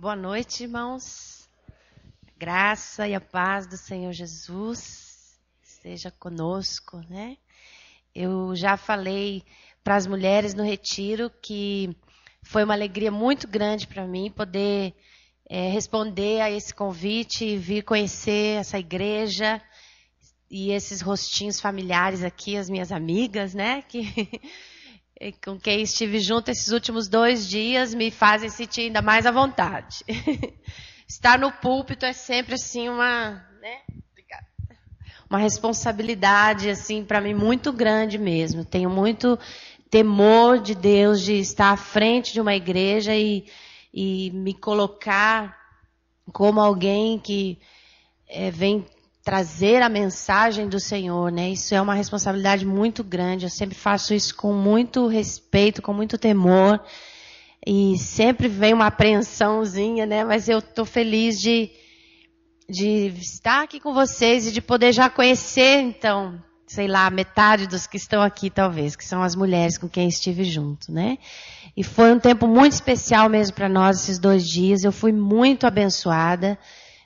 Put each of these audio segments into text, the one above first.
Boa noite, irmãos. Graça e a paz do Senhor Jesus esteja conosco, né? Eu já falei para as mulheres no retiro que foi uma alegria muito grande para mim poder responder a esse convite e vir conhecer essa igreja e esses rostinhos familiares aqui, as minhas amigas, né? Com quem estive junto esses últimos 2 dias me fazem sentir ainda mais à vontade. Estar no púlpito é sempre assim uma responsabilidade assim para mim muito grande mesmo. Tenho muito temor de Deus de estar à frente de uma igreja e me colocar como alguém que vem trazer a mensagem do Senhor, né? Isso é uma responsabilidade muito grande. Eu sempre faço isso com muito respeito, com muito temor. E sempre vem uma apreensãozinha, né? Mas eu estou feliz de estar aqui com vocês e de poder já conhecer, então, sei lá, metade dos que estão aqui, talvez, que são as mulheres com quem estive junto, né? E foi um tempo muito especial mesmo para nós, esses 2 dias. Eu fui muito abençoada,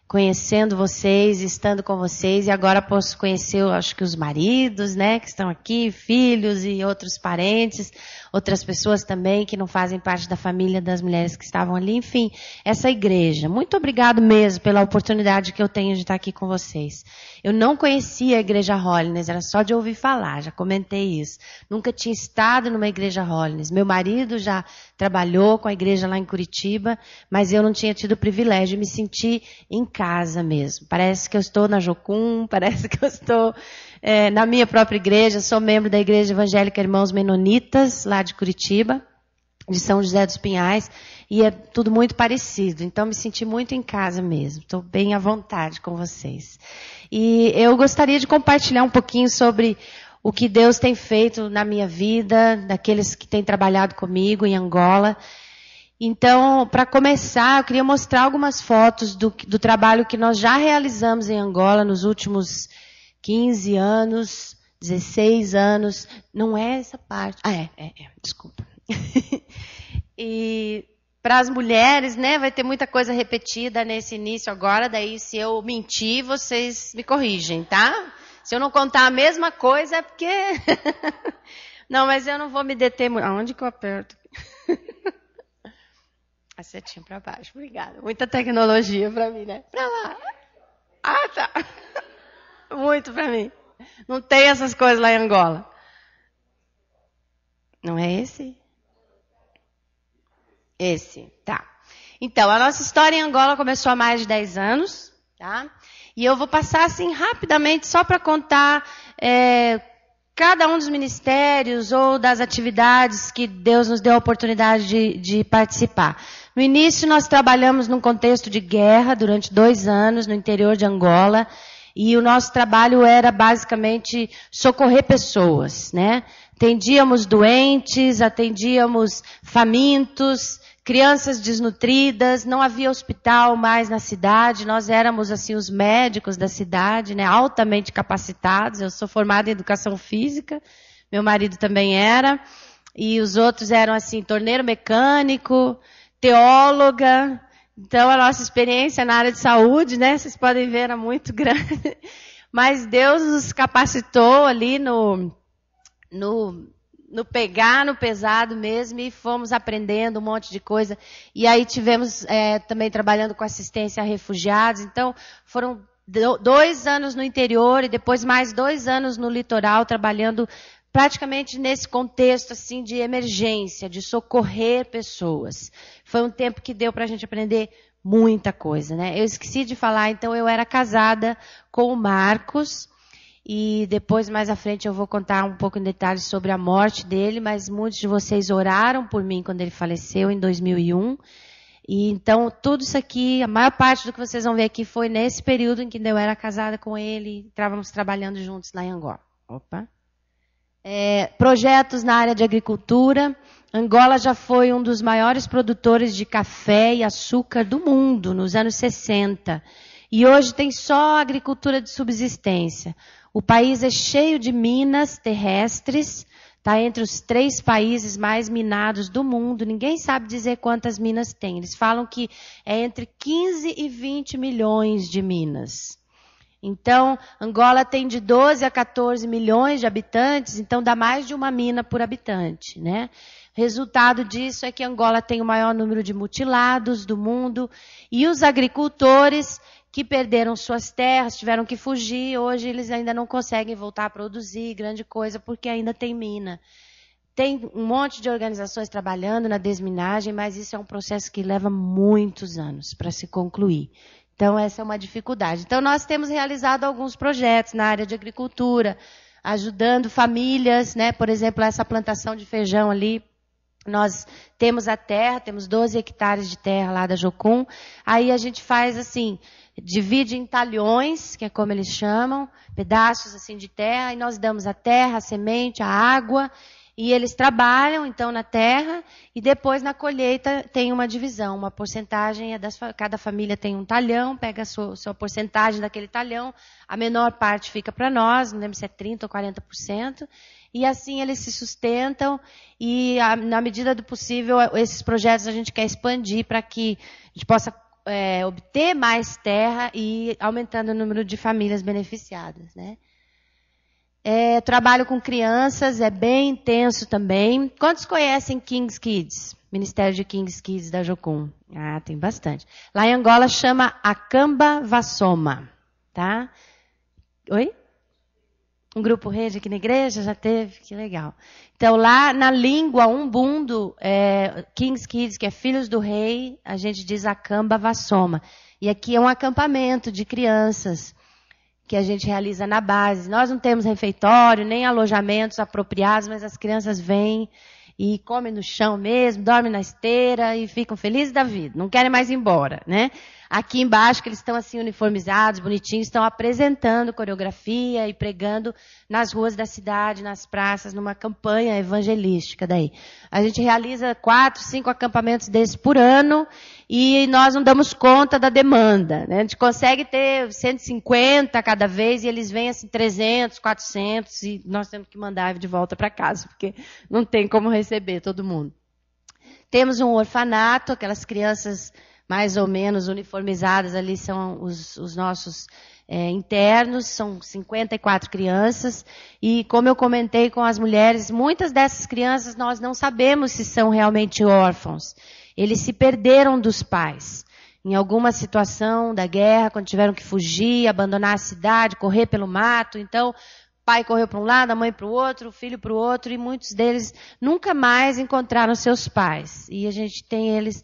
conhecendo vocês, estando com vocês, e agora posso conhecer, eu acho que os maridos, né, que estão aqui, filhos e outros parentes, outras pessoas também que não fazem parte da família das mulheres que estavam ali, enfim, essa igreja. Muito obrigado mesmo pela oportunidade que eu tenho de estar aqui com vocês. Eu não conhecia a igreja Holiness, era só de ouvir falar, já comentei isso. Nunca tinha estado numa igreja Holiness. Meu marido já trabalhou com a igreja lá em Curitiba, mas eu não tinha tido o privilégio de me sentir em casa mesmo. Parece que eu estou na Jocum, parece que eu estou na minha própria igreja. Sou membro da Igreja Evangélica Irmãos Menonitas, lá de Curitiba, de São José dos Pinhais, e é tudo muito parecido. Então, me senti muito em casa mesmo. Estou bem à vontade com vocês. E eu gostaria de compartilhar um pouquinho sobre o que Deus tem feito na minha vida, daqueles que têm trabalhado comigo em Angola. Então, para começar, eu queria mostrar algumas fotos do trabalho que nós já realizamos em Angola nos últimos 15 anos, 16 anos. Não é essa parte. Desculpa. E para as mulheres, né, vai ter muita coisa repetida nesse início agora, daí se eu mentir, vocês me corrigem, tá? Se eu não contar a mesma coisa é porque... Não, mas eu não vou me deter muito. Aonde que eu aperto? A setinha para baixo, obrigada. Muita tecnologia para mim, né? Para lá. Ah, tá. Muito para mim. Não tem essas coisas lá em Angola. Não é esse? Esse, tá. Então, a nossa história em Angola começou há mais de 10 anos, tá? E eu vou passar assim rapidamente só para contar cada um dos ministérios ou das atividades que Deus nos deu a oportunidade de participar. No início, nós trabalhamos num contexto de guerra durante 2 anos no interior de Angola. E o nosso trabalho era basicamente socorrer pessoas, né? Atendíamos doentes, atendíamos famintos, crianças desnutridas, não havia hospital mais na cidade, nós éramos assim os médicos da cidade, né, altamente capacitados. Eu sou formada em educação física, meu marido também era, e os outros eram assim, torneiro mecânico, teóloga. Então a nossa experiência na área de saúde, né, vocês podem ver, era muito grande, mas Deus nos capacitou ali no pegar, no pesado mesmo, e fomos aprendendo um monte de coisa. E aí tivemos também trabalhando com assistência a refugiados. Então, foram 2 anos no interior e depois mais 2 anos no litoral, trabalhando praticamente nesse contexto assim de emergência, de socorrer pessoas. Foi um tempo que deu para a gente aprender muita coisa, né? Eu esqueci de falar, então eu era casada com o Marcos, e depois, mais à frente, eu vou contar um pouco em detalhes sobre a morte dele, mas muitos de vocês oraram por mim quando ele faleceu, em 2001. E então, tudo isso aqui, a maior parte do que vocês vão ver aqui foi nesse período em que eu era casada com ele e estávamos trabalhando juntos lá em Angola. Projetos na área de agricultura. Angola já foi um dos maiores produtores de café e açúcar do mundo, nos anos 60. E hoje tem só agricultura de subsistência. O país é cheio de minas terrestres, Está entre os 3 países mais minados do mundo. Ninguém sabe dizer quantas minas tem. Eles falam que é entre 15 e 20 milhões de minas. Então, Angola tem de 12 a 14 milhões de habitantes, então dá mais de uma mina por habitante, né? Resultado disso é que Angola tem o maior número de mutilados do mundo e os agricultores que perderam suas terras, tiveram que fugir, hoje eles ainda não conseguem voltar a produzir grande coisa porque ainda tem mina. Tem um monte de organizações trabalhando na desminagem, mas isso é um processo que leva muitos anos para se concluir. Então, essa é uma dificuldade. Então, nós temos realizado alguns projetos na área de agricultura, ajudando famílias, né? Por exemplo, essa plantação de feijão ali, nós temos a terra, temos 12 hectares de terra lá da Jocum, aí a gente faz assim, divide em talhões, que é como eles chamam, pedaços assim de terra, e nós damos a terra, a semente, a água, e eles trabalham, então, na terra, e depois, na colheita, tem uma divisão. Uma porcentagem, cada família tem um talhão, pega a sua porcentagem daquele talhão, a menor parte fica para nós, não lembro se é 30% ou 40%, e assim eles se sustentam, e na medida do possível, esses projetos a gente quer expandir para que a gente possa obter mais terra e aumentando o número de famílias beneficiadas, né? Trabalho com crianças, é bem intenso também. Quantos conhecem King's Kids? Ministério de King's Kids da Jocum. Ah, tem bastante. Lá em Angola chama Akamba Vasoma, tá? Oi? Um grupo rede aqui na igreja já teve? Que legal. Então, lá na língua Umbundo, King's Kids, que é Filhos do Rei, a gente diz Akamba Vasoma. E aqui é um acampamento de crianças que a gente realiza na base. Nós não temos refeitório, nem alojamentos apropriados, mas as crianças vêm e comem no chão mesmo, dormem na esteira e ficam felizes da vida. Não querem mais ir embora, né? Aqui embaixo, que eles estão assim uniformizados, bonitinhos, estão apresentando coreografia e pregando nas ruas da cidade, nas praças, numa campanha evangelística daí. A gente realiza 4, 5 acampamentos desses por ano e nós não damos conta da demanda, né? A gente consegue ter 150 cada vez e eles vêm assim 300, 400 e nós temos que mandar de volta para casa, porque não tem como receber todo mundo. Temos um orfanato, aquelas crianças mais ou menos uniformizadas ali são os nossos internos, são 54 crianças, e como eu comentei com as mulheres, muitas dessas crianças nós não sabemos se são realmente órfãos. Eles se perderam dos pais. Em alguma situação da guerra, quando tiveram que fugir, abandonar a cidade, correr pelo mato, então o pai correu para um lado, a mãe para o outro, o filho para o outro, e muitos deles nunca mais encontraram seus pais. E a gente tem eles...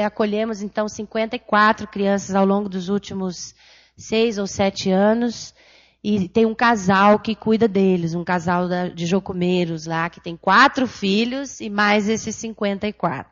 Acolhemos, então, 54 crianças ao longo dos últimos 6 ou 7 anos. E tem um casal que cuida deles, um casal de jocumeiros lá, que tem 4 filhos e mais esses 54.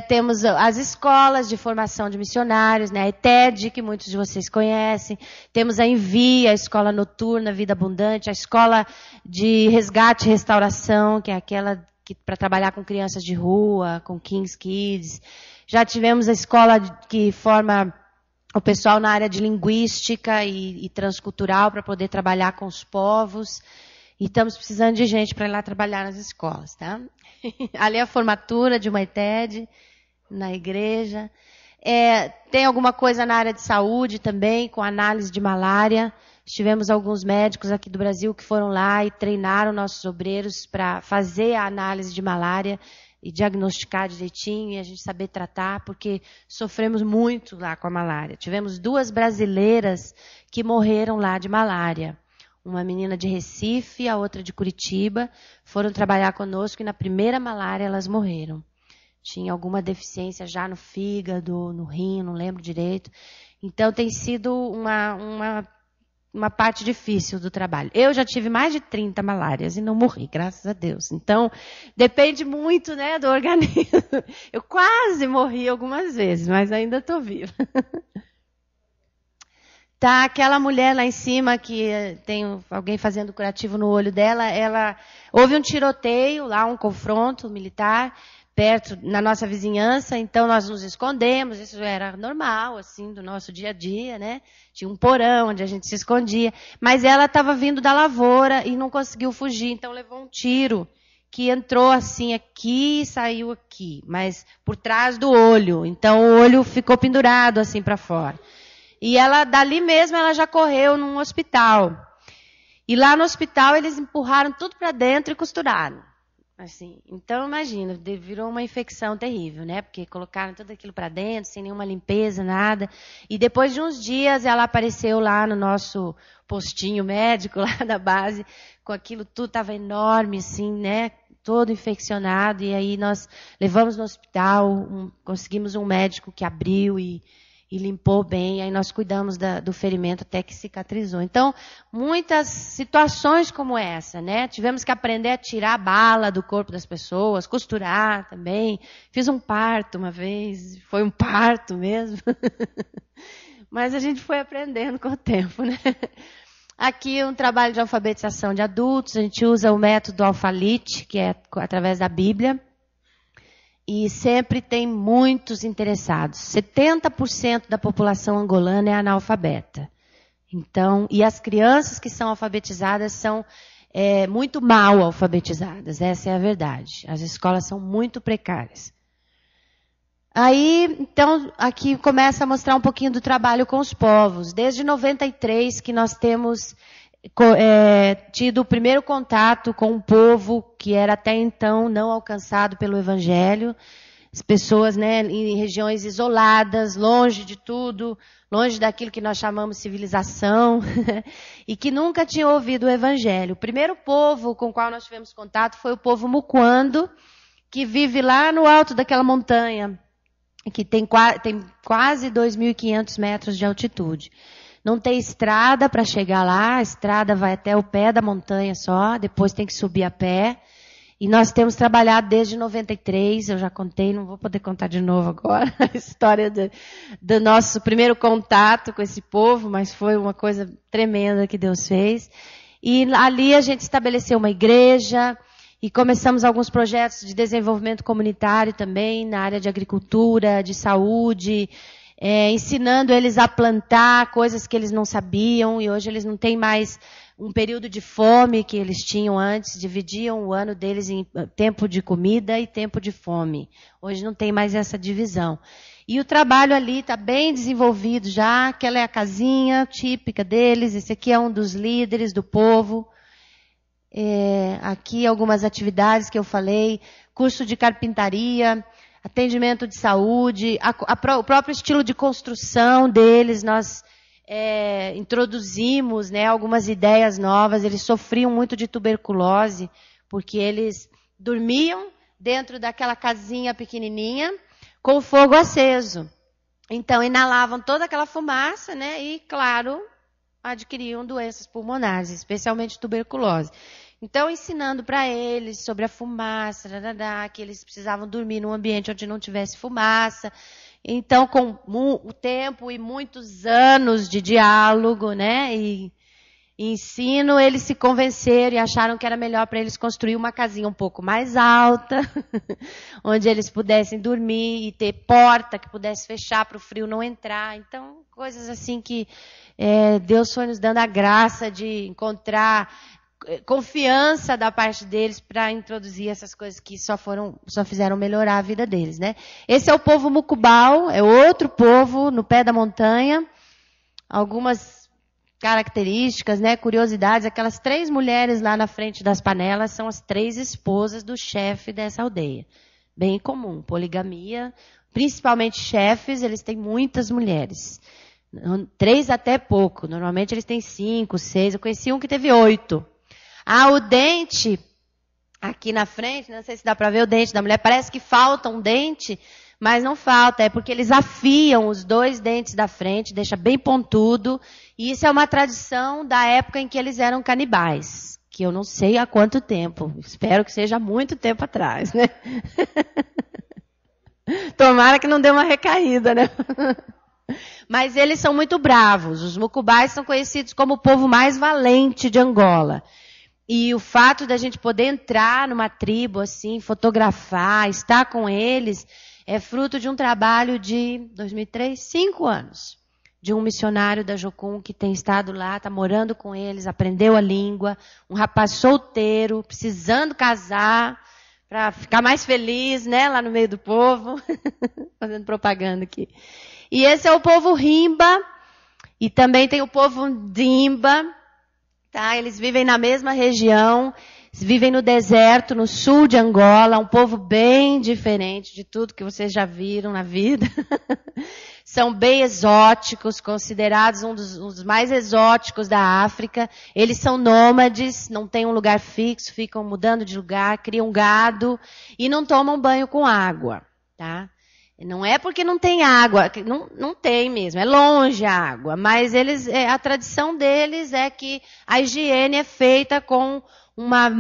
Temos as escolas de formação de missionários, né? A ETED, que muitos de vocês conhecem. Temos a Envia, a escola noturna, Vida Abundante, a escola de resgate e restauração, que é aquela para trabalhar com crianças de rua, com King's Kids. Já tivemos a escola que forma o pessoal na área de linguística e transcultural para poder trabalhar com os povos. E estamos precisando de gente para ir lá trabalhar nas escolas, tá? Ali é a formatura de uma ETED, na igreja. Tem alguma coisa na área de saúde também, com análise de malária. Tivemos alguns médicos aqui do Brasil que foram lá e treinaram nossos obreiros para fazer a análise de malária e diagnosticar direitinho e a gente saber tratar, porque sofremos muito lá com a malária. Tivemos 2 brasileiras que morreram lá de malária. Uma menina de Recife, a outra de Curitiba, foram trabalhar conosco e na primeira malária elas morreram. Tinha alguma deficiência já no fígado, no rim, não lembro direito. Então tem sido uma parte difícil do trabalho. Eu já tive mais de 30 malárias e não morri, graças a Deus. Então, depende muito, né, do organismo. Eu quase morri algumas vezes, mas ainda estou viva. Tá, aquela mulher lá em cima que tem alguém fazendo curativo no olho dela, houve um tiroteio lá, um confronto militar. perto, na nossa vizinhança, então nós nos escondemos, isso era normal, assim, do nosso dia a dia, né? Tinha um porão onde a gente se escondia, mas ela estava vindo da lavoura e não conseguiu fugir, então levou um tiro, que entrou assim aqui e saiu aqui, mas por trás do olho, então o olho ficou pendurado assim para fora. E ela, dali mesmo, ela já correu num hospital. E lá no hospital eles empurraram tudo para dentro e costuraram. Assim, então imagina, virou uma infecção terrível, né? Porque colocaram tudo aquilo para dentro, sem nenhuma limpeza, nada. E depois de uns dias ela apareceu lá no nosso postinho médico, lá da base, com aquilo tudo, estava enorme, assim, né? Todo infeccionado. E aí nós levamos no hospital, conseguimos um médico que abriu e limpou bem, aí nós cuidamos do ferimento até que cicatrizou. Então, muitas situações como essa, né? Tivemos que aprender a tirar a bala do corpo das pessoas, costurar também. Fiz um parto uma vez, foi um parto mesmo. Mas a gente foi aprendendo com o tempo, né? Aqui um trabalho de alfabetização de adultos, a gente usa o método Alphalete, que é através da Bíblia. E sempre tem muitos interessados. 70% da população angolana é analfabeta. Então, e as crianças que são alfabetizadas são muito mal alfabetizadas. Essa é a verdade. As escolas são muito precárias. Aí, então, aqui começa a mostrar um pouquinho do trabalho com os povos. Desde 93 que nós temos tido o primeiro contato com um povo que era até então não alcançado pelo Evangelho. As pessoas, né, em regiões isoladas, longe de tudo, longe daquilo que nós chamamos civilização, e que nunca tinham ouvido o Evangelho. O primeiro povo com o qual nós tivemos contato foi o povo Mukwando, que vive lá no alto daquela montanha, que tem quase 2.500 metros de altitude. Não tem estrada para chegar lá, a estrada vai até o pé da montanha só, depois tem que subir a pé. E nós temos trabalhado desde 93, eu já contei, não vou poder contar de novo agora, a história do nosso primeiro contato com esse povo, mas foi uma coisa tremenda que Deus fez. E ali a gente estabeleceu uma igreja e começamos alguns projetos de desenvolvimento comunitário também, na área de agricultura, de saúde, ensinando eles a plantar coisas que eles não sabiam, e hoje eles não têm mais um período de fome que eles tinham antes, dividiam o ano deles em tempo de comida e tempo de fome. Hoje não tem mais essa divisão. E o trabalho ali está bem desenvolvido já, aquela é a casinha típica deles, esse aqui é um dos líderes do povo. Aqui algumas atividades que eu falei, curso de carpintaria, atendimento de saúde, o próprio estilo de construção deles, nós introduzimos, né, algumas ideias novas. Eles sofriam muito de tuberculose, porque eles dormiam dentro daquela casinha pequenininha, com o fogo aceso. Então, inalavam toda aquela fumaça, né, e, claro, adquiriam doenças pulmonares, especialmente tuberculose. Então, ensinando para eles sobre a fumaça, que eles precisavam dormir num ambiente onde não tivesse fumaça. Então, com o tempo e muitos anos de diálogo, né, e ensino, eles se convenceram e acharam que era melhor para eles construir uma casinha um pouco mais alta, onde eles pudessem dormir e ter porta que pudesse fechar para o frio não entrar. Então, coisas assim que Deus foi nos dando a graça de encontrar confiança da parte deles para introduzir essas coisas que só fizeram melhorar a vida deles, né? Esse é o povo Mucubal, é outro povo no pé da montanha. Algumas características, né, curiosidades, aquelas 3 mulheres lá na frente das panelas são as 3 esposas do chefe dessa aldeia. Bem comum, poligamia, principalmente chefes, eles têm muitas mulheres. 3 até pouco, normalmente eles têm 5, 6, eu conheci um que teve 8. O dente, aqui na frente, não sei se dá para ver o dente da mulher, parece que falta um dente, mas não falta, é porque eles afiam os 2 dentes da frente, deixa bem pontudo, e isso é uma tradição da época em que eles eram canibais, que eu não sei há quanto tempo, espero que seja muito tempo atrás, né? Tomara que não dê uma recaída, né? Mas eles são muito bravos, os Mucubais são conhecidos como o povo mais valente de Angola. E o fato da gente poder entrar numa tribo assim, fotografar, estar com eles, é fruto de um trabalho de 2003, 5 anos. De um missionário da Jocum que tem estado lá, está morando com eles, aprendeu a língua, um rapaz solteiro, precisando casar, para ficar mais feliz, né, lá no meio do povo, fazendo propaganda aqui. E esse é o povo Rimba, e também tem o povo Dimba, tá? Eles vivem na mesma região, vivem no deserto, no sul de Angola, um povo bem diferente de tudo que vocês já viram na vida. São bem exóticos, considerados um dos mais exóticos da África. Eles são nômades, não têm um lugar fixo, ficam mudando de lugar, criam gado e não tomam banho com água, tá? Não é porque não tem água, não tem mesmo, é longe a água, mas a tradição deles é que a higiene é feita com uma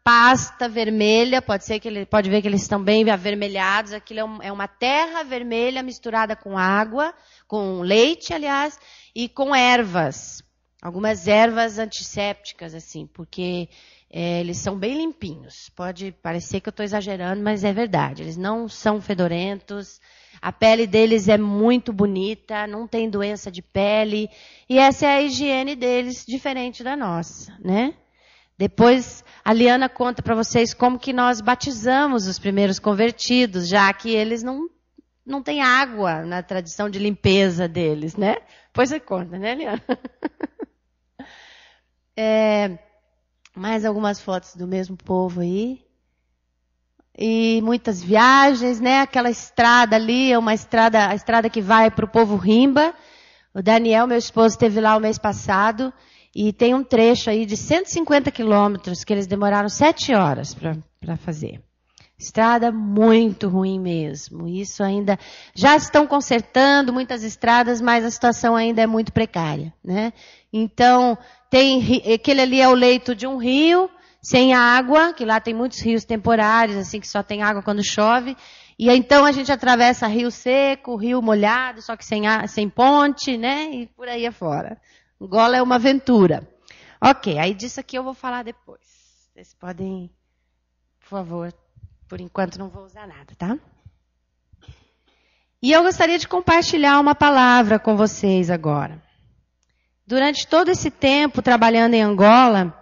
pasta vermelha, pode ver que eles estão bem avermelhados, aquilo é uma terra vermelha misturada com água, com leite, aliás, e com ervas, algumas ervas antissépticas, assim, porque eles são bem limpinhos. Pode parecer que eu estou exagerando, mas é verdade, eles não são fedorentos, a pele deles é muito bonita, não tem doença de pele, e essa é a higiene deles, diferente da nossa, né? Depois, a Liana conta para vocês como que nós batizamos os primeiros convertidos, já que eles não têm água na tradição de limpeza deles, né? Pois você conta, né, Liana? Mais algumas fotos do mesmo povo aí. E muitas viagens, né? Aquela estrada ali, a estrada que vai para o povo Rimba. O Daniel, meu esposo, esteve lá o mês passado. E tem um trecho aí de 150 quilômetros que eles demoraram 7 horas para fazer. Estrada muito ruim mesmo. Isso ainda... Já estão consertando muitas estradas, mas a situação ainda é muito precária, né? Então, aquele ali é o leito de um rio, sem água, que lá tem muitos rios temporários, assim, que só tem água quando chove. E então a gente atravessa rio seco, rio molhado, só que sem ponte, né? E por aí afora. Angola é uma aventura. Ok, aí disso aqui eu vou falar depois. Vocês podem, por favor, por enquanto não vou usar nada, tá? E eu gostaria de compartilhar uma palavra com vocês agora. Durante todo esse tempo trabalhando em Angola,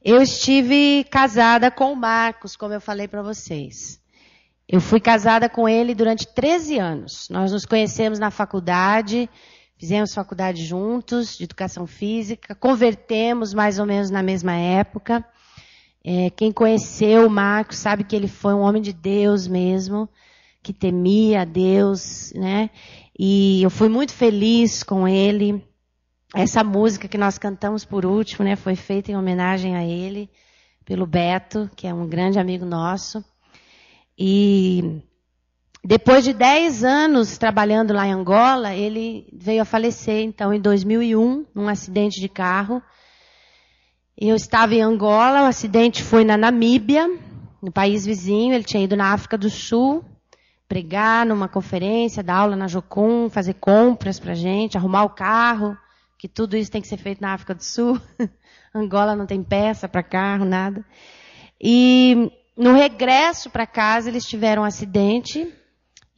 eu estive casada com o Marcos, como eu falei para vocês. Eu fui casada com ele durante 13 anos. Nós nos conhecemos na faculdade. Fizemos faculdade juntos, de educação física, convertemos mais ou menos na mesma época. Quem conheceu o Marcos sabe que ele foi um homem de Deus mesmo, que temia a Deus, né? E eu fui muito feliz com ele. Essa música que nós cantamos por último, né, foi feita em homenagem a ele, pelo Beto, que é um grande amigo nosso. E... depois de 10 anos trabalhando lá em Angola, ele veio a falecer, então, em 2001, num acidente de carro. Eu estava em Angola, o acidente foi na Namíbia, no país vizinho. Ele tinha ido na África do Sul, pregar numa conferência, dar aula na Jocum, fazer compras pra gente, arrumar o carro, que tudo isso tem que ser feito na África do Sul. Angola não tem peça para carro, nada. E no regresso para casa, eles tiveram um acidente.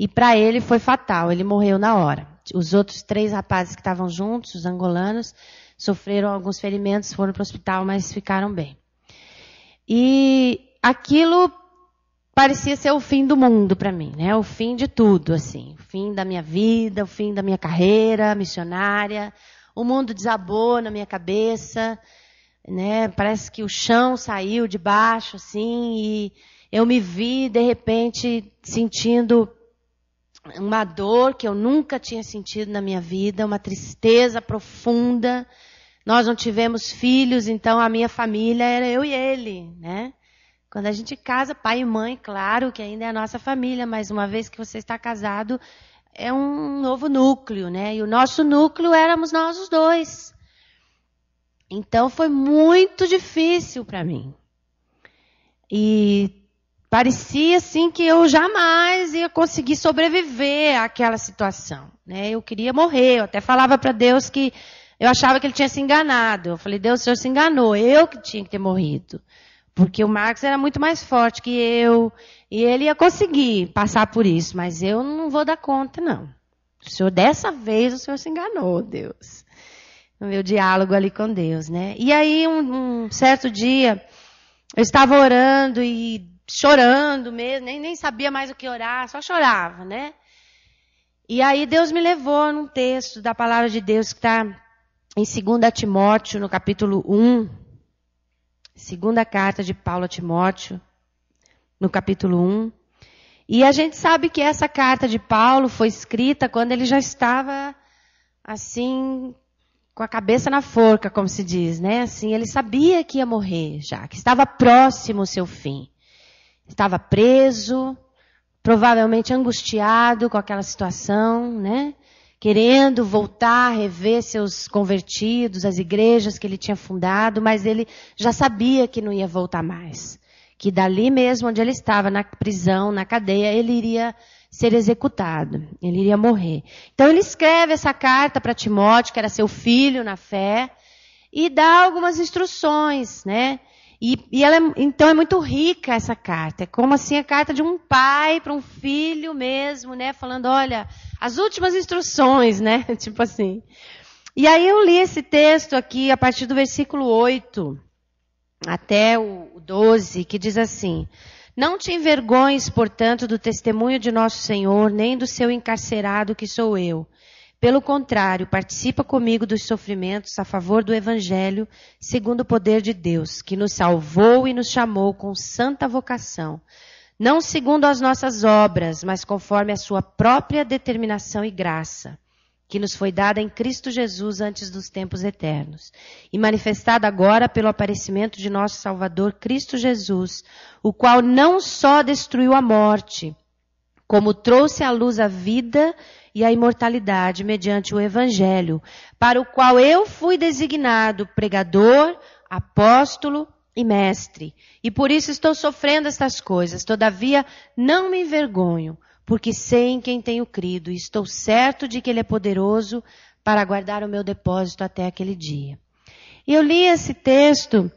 E para ele foi fatal, ele morreu na hora. Os outros 3 rapazes que estavam juntos, os angolanos, sofreram alguns ferimentos, foram para o hospital, mas ficaram bem. E aquilo parecia ser o fim do mundo para mim, né? O fim de tudo, assim. O fim da minha vida, o fim da minha carreira missionária. O mundo desabou na minha cabeça, né? Parece que o chão saiu de baixo, assim, e eu me vi, de repente, sentindo uma dor que eu nunca tinha sentido na minha vida, uma tristeza profunda. Nós não tivemos filhos, então a minha família era eu e ele, né? Quando a gente casa, pai e mãe, claro que ainda é a nossa família, mas uma vez que você está casado, é um novo núcleo, né? E o nosso núcleo éramos nós os dois. Então foi muito difícil para mim. E parecia assim que eu jamais ia conseguir sobreviver àquela situação, né? Eu queria morrer, eu até falava para Deus que eu achava que ele tinha se enganado. Eu falei, Deus, o Senhor se enganou, eu que tinha que ter morrido. Porque o Marcos era muito mais forte que eu, e ele ia conseguir passar por isso, mas eu não vou dar conta, não. O Senhor, dessa vez, o Senhor se enganou, Deus. No meu diálogo ali com Deus, né? E aí, um certo dia, eu estava orando e chorando mesmo, nem sabia mais o que orar, só chorava, né? E aí Deus me levou num texto da palavra de Deus que está em 2 Timóteo, no capítulo 1. Segunda carta de Paulo a Timóteo, no capítulo 1. E a gente sabe que essa carta de Paulo foi escrita quando ele já estava, assim, com a cabeça na forca, como se diz, né? Assim, ele sabia que ia morrer já, que estava próximo ao seu fim. Estava preso, provavelmente angustiado com aquela situação, né? Querendo voltar a rever seus convertidos, as igrejas que ele tinha fundado, mas ele já sabia que não ia voltar mais. Que dali mesmo onde ele estava, na prisão, na cadeia, ele iria ser executado, ele iria morrer. Então ele escreve essa carta para Timóteo, que era seu filho na fé, e dá algumas instruções, né? E ela então é muito rica essa carta. É como assim a carta de um pai para um filho mesmo, né? Falando, olha, as últimas instruções, né? Tipo assim. E aí eu li esse texto aqui a partir do versículo 8 até o 12, que diz assim: não te envergonhes, portanto, do testemunho de nosso Senhor, nem do seu encarcerado que sou eu. Pelo contrário, participa comigo dos sofrimentos a favor do Evangelho, segundo o poder de Deus, que nos salvou e nos chamou com santa vocação, não segundo as nossas obras, mas conforme a sua própria determinação e graça, que nos foi dada em Cristo Jesus antes dos tempos eternos, e manifestada agora pelo aparecimento de nosso Salvador Cristo Jesus, o qual não só destruiu a morte, como trouxe à luz a vida e a imortalidade mediante o Evangelho, para o qual eu fui designado pregador, apóstolo e mestre. E por isso estou sofrendo estas coisas. Todavia, não me envergonho, porque sei em quem tenho crido, e estou certo de que Ele é poderoso para guardar o meu depósito até aquele dia. E eu li esse texto,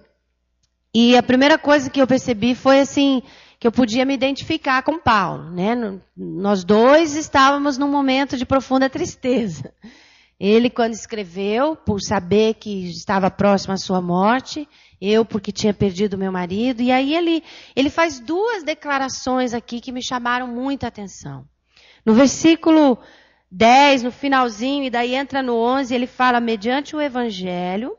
e a primeira coisa que eu percebi foi assim, que eu podia me identificar com Paulo, né? Nós dois estávamos num momento de profunda tristeza. Ele, quando escreveu, por saber que estava próximo à sua morte, eu, porque tinha perdido meu marido, e aí ele faz duas declarações aqui que me chamaram muita atenção. No versículo 10, no finalzinho, e daí entra no 11, ele fala, mediante o Evangelho,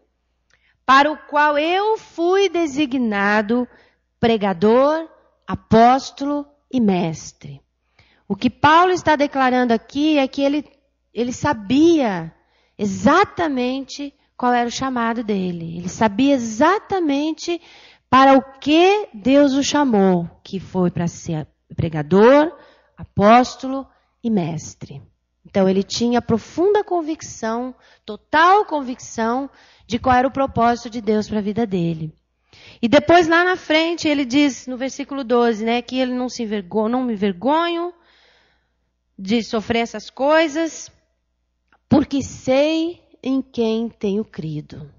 para o qual eu fui designado pregador, apóstolo e mestre. O que Paulo está declarando aqui é que ele sabia exatamente qual era o chamado dele. Ele sabia exatamente para o que Deus o chamou, que foi para ser pregador, apóstolo e mestre. Então ele tinha profunda convicção, total convicção de qual era o propósito de Deus para a vida dele. E depois lá na frente ele diz no versículo 12, né, que ele não me envergonho de sofrer essas coisas, porque sei em quem tenho crido.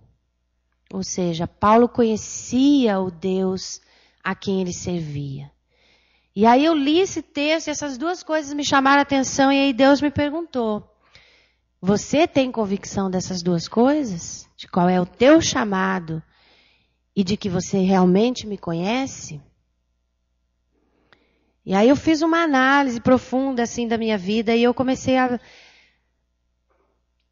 Ou seja, Paulo conhecia o Deus a quem ele servia. E aí eu li esse texto e essas duas coisas me chamaram a atenção e aí Deus me perguntou, você tem convicção dessas duas coisas? De qual é o teu chamado? E de que você realmente me conhece? E aí eu fiz uma análise profunda assim da minha vida e eu comecei a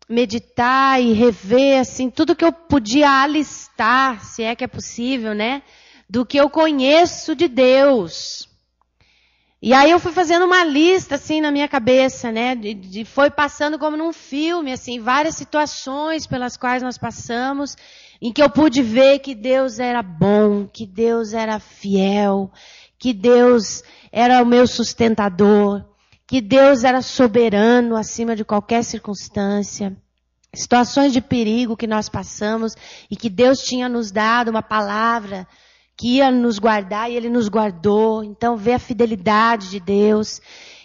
meditar e rever assim tudo que eu podia alistar, se é que é possível, né? Do que eu conheço de Deus. E aí eu fui fazendo uma lista assim na minha cabeça, né? Foi passando como num filme, assim, várias situações pelas quais nós passamos, em que eu pude ver que Deus era bom, que Deus era fiel, que Deus era o meu sustentador, que Deus era soberano acima de qualquer circunstância. Situações de perigo que nós passamos e que Deus tinha nos dado uma palavra que ia nos guardar e Ele nos guardou. Então, ver a fidelidade de Deus.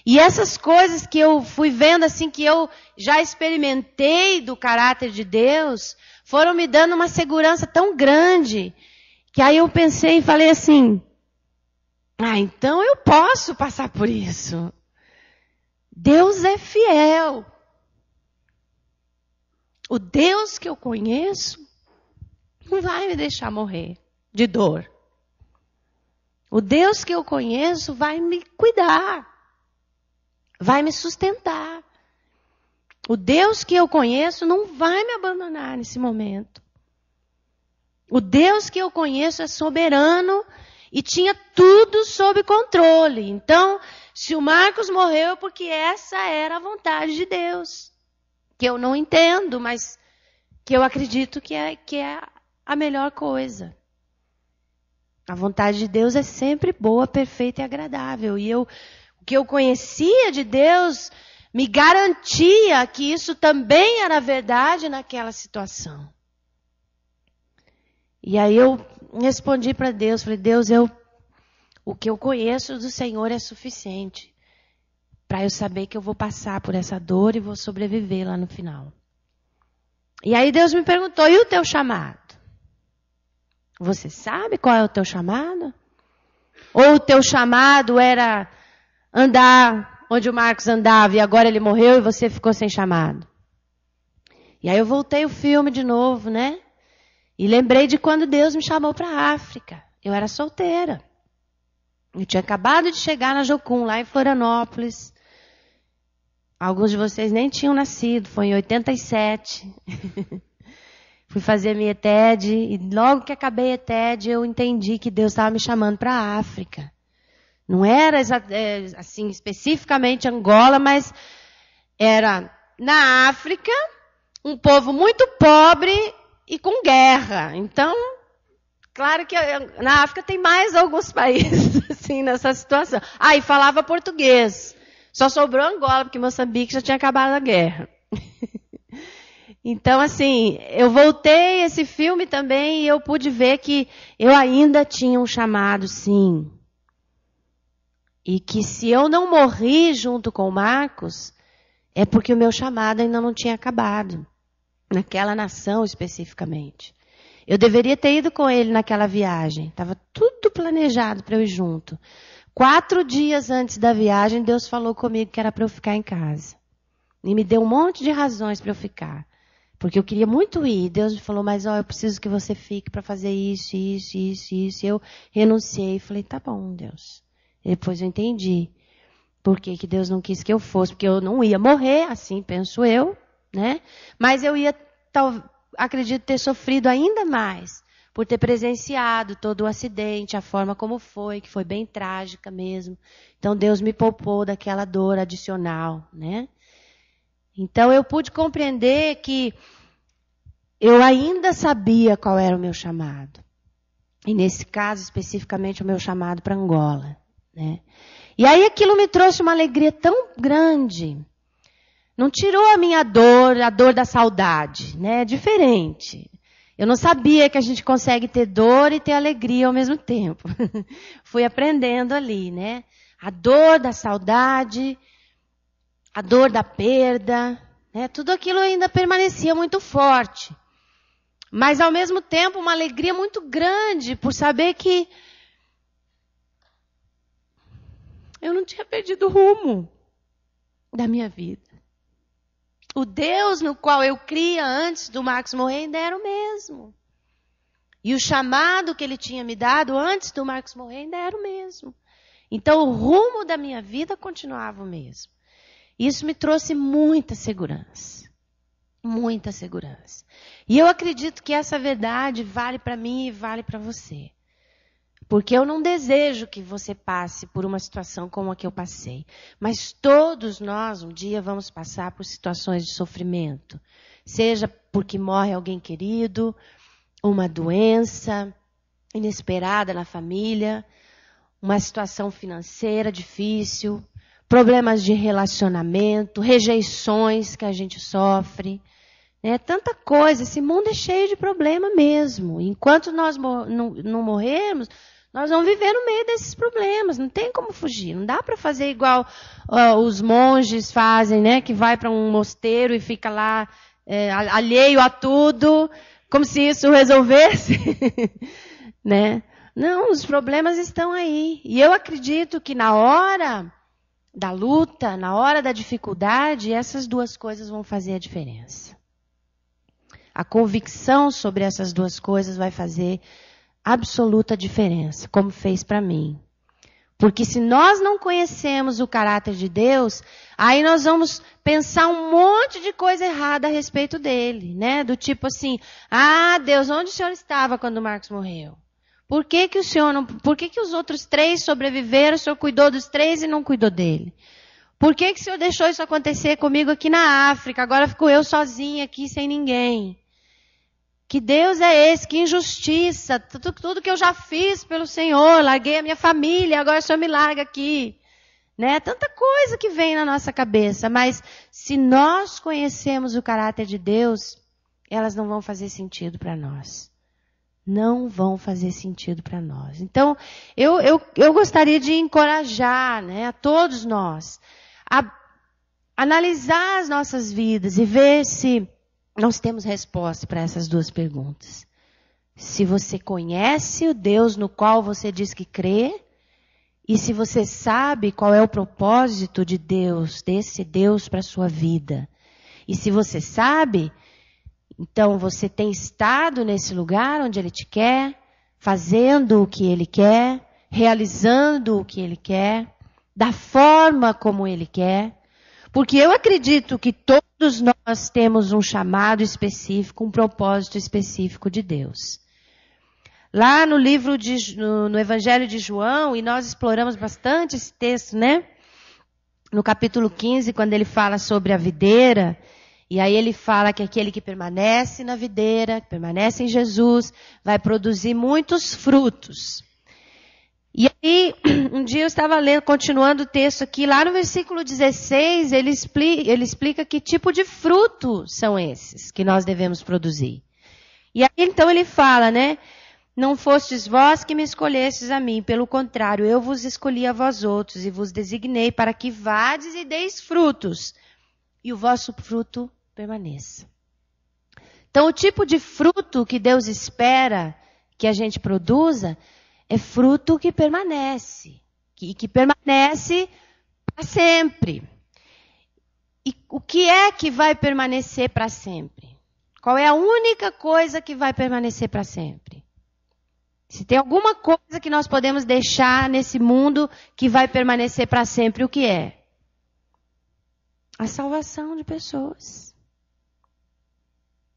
E essas coisas que eu fui vendo assim, que eu já experimentei do caráter de Deus, foram me dando uma segurança tão grande, que aí eu pensei e falei assim, então eu posso passar por isso. Deus é fiel. O Deus que eu conheço não vai me deixar morrer de dor. O Deus que eu conheço vai me cuidar. Vai me sustentar. O Deus que eu conheço não vai me abandonar nesse momento. O Deus que eu conheço é soberano e tinha tudo sob controle. Então, se o Marcos morreu é porque essa era a vontade de Deus. Que eu não entendo, mas que eu acredito que é a melhor coisa. A vontade de Deus é sempre boa, perfeita e agradável. E o que eu conhecia de Deus me garantia que isso também era verdade naquela situação. E aí eu respondi para Deus, falei, Deus, o que eu conheço do Senhor é suficiente para eu saber que eu vou passar por essa dor e vou sobreviver lá no final. E aí Deus me perguntou, e o teu chamado? Você sabe qual é o teu chamado? Ou o teu chamado era andar onde o Marcos andava e agora ele morreu e você ficou sem chamado? E aí eu voltei o filme de novo, né? E lembrei de quando Deus me chamou para a África. Eu era solteira. Eu tinha acabado de chegar na Jocum, lá em Florianópolis. Alguns de vocês nem tinham nascido, foi em 87. Fui fazer minha ETED e logo que acabei a ETED eu entendi que Deus estava me chamando para a África. Não era assim especificamente Angola, mas era na África, um povo muito pobre e com guerra. Então, claro que na África tem mais alguns países assim nessa situação. E falava português. Só sobrou Angola, porque Moçambique já tinha acabado a guerra. Então, assim, eu voltei esse filme também e eu pude ver que eu ainda tinha um chamado, sim. E que se eu não morri junto com o Marcos, é porque o meu chamado ainda não tinha acabado. Naquela nação especificamente. Eu deveria ter ido com ele naquela viagem. Estava tudo planejado para eu ir junto. 4 dias antes da viagem, Deus falou comigo que era para eu ficar em casa. E me deu um monte de razões para eu ficar. Porque eu queria muito ir. Deus me falou, mas eu preciso que você fique para fazer isso. E eu renunciei. Falei, tá bom, Deus. E depois eu entendi. Por que Deus não quis que eu fosse? Porque eu não ia morrer, assim penso eu, né? Mas eu ia, acredito, ter sofrido ainda mais. Por ter presenciado todo o acidente, a forma como foi, que foi bem trágica mesmo. Então Deus me poupou daquela dor adicional, né? Então eu pude compreender que eu ainda sabia qual era o meu chamado. E nesse caso, especificamente, o meu chamado para Angola, né? E aí aquilo me trouxe uma alegria tão grande. Não tirou a minha dor, a dor da saudade, né? É diferente. Eu não sabia que a gente consegue ter dor e ter alegria ao mesmo tempo. Fui aprendendo ali, né? A dor da saudade, a dor da perda, né? Tudo aquilo ainda permanecia muito forte. Mas, ao mesmo tempo, uma alegria muito grande por saber que eu não tinha perdido o rumo da minha vida. O Deus no qual eu cria antes do Marcos morrer ainda era o mesmo. E o chamado que ele tinha me dado antes do Marcos morrer ainda era o mesmo. Então o rumo da minha vida continuava o mesmo. Isso me trouxe muita segurança. Muita segurança. E eu acredito que essa verdade vale para mim e vale para você. Porque eu não desejo que você passe por uma situação como a que eu passei. Mas todos nós, um dia, vamos passar por situações de sofrimento. Seja porque morre alguém querido, uma doença inesperada na família, uma situação financeira difícil, problemas de relacionamento, rejeições que a gente sofre. Tanta coisa. Esse mundo é cheio de problema mesmo. Enquanto nós não morrermos, Nós vamos viver no meio desses problemas, não tem como fugir. Não dá para fazer igual os monges fazem, né? Que vai para um mosteiro e fica lá alheio a tudo, como se isso resolvesse, né? Não, os problemas estão aí. E eu acredito que na hora da luta, na hora da dificuldade, essas duas coisas vão fazer a diferença. A convicção sobre essas duas coisas vai fazer absoluta diferença, como fez para mim. Porque se nós não conhecemos o caráter de Deus, aí nós vamos pensar um monte de coisa errada a respeito dele, né? Do tipo assim, Deus, onde o Senhor estava quando o Marcos morreu? Por que que os outros 3 sobreviveram, o Senhor cuidou dos 3 e não cuidou dele? Por que que o Senhor deixou isso acontecer comigo aqui na África? Agora fico eu sozinha aqui sem ninguém. Que Deus é esse? Que injustiça. Tudo que eu já fiz pelo Senhor, larguei a minha família, agora o Senhor me larga aqui. Né? Tanta coisa que vem na nossa cabeça. Mas se nós conhecemos o caráter de Deus, elas não vão fazer sentido para nós. Não vão fazer sentido para nós. Então, eu gostaria de encorajar, né, a todos nós a analisar as nossas vidas e ver se nós temos resposta para essas duas perguntas. Se você conhece o Deus no qual você diz que crê, e se você sabe qual é o propósito de Deus, desse Deus para a sua vida. E se você sabe, então você tem estado nesse lugar onde Ele te quer, fazendo o que Ele quer, realizando o que Ele quer, da forma como Ele quer. Porque eu acredito que todos nós temos um chamado específico, um propósito específico de Deus. Lá no no Evangelho de João, e nós exploramos bastante esse texto, né? No capítulo 15, quando ele fala sobre a videira, e aí ele fala que aquele que permanece na videira, que permanece em Jesus, vai produzir muitos frutos. E aí, um dia eu estava lendo, continuando o texto aqui, lá no versículo 16, ele explica que tipo de fruto são esses que nós devemos produzir. E aí, então, ele fala, né? Não fostes vós que me escolhestes a mim, pelo contrário, eu vos escolhi a vós outros e vos designei para que vades e deis frutos, e o vosso fruto permaneça. Então, o tipo de fruto que Deus espera que a gente produza é fruto que permanece, que permanece para sempre. E o que é que vai permanecer para sempre? Qual é a única coisa que vai permanecer para sempre? Se tem alguma coisa que nós podemos deixar nesse mundo que vai permanecer para sempre, o que é? A salvação de pessoas.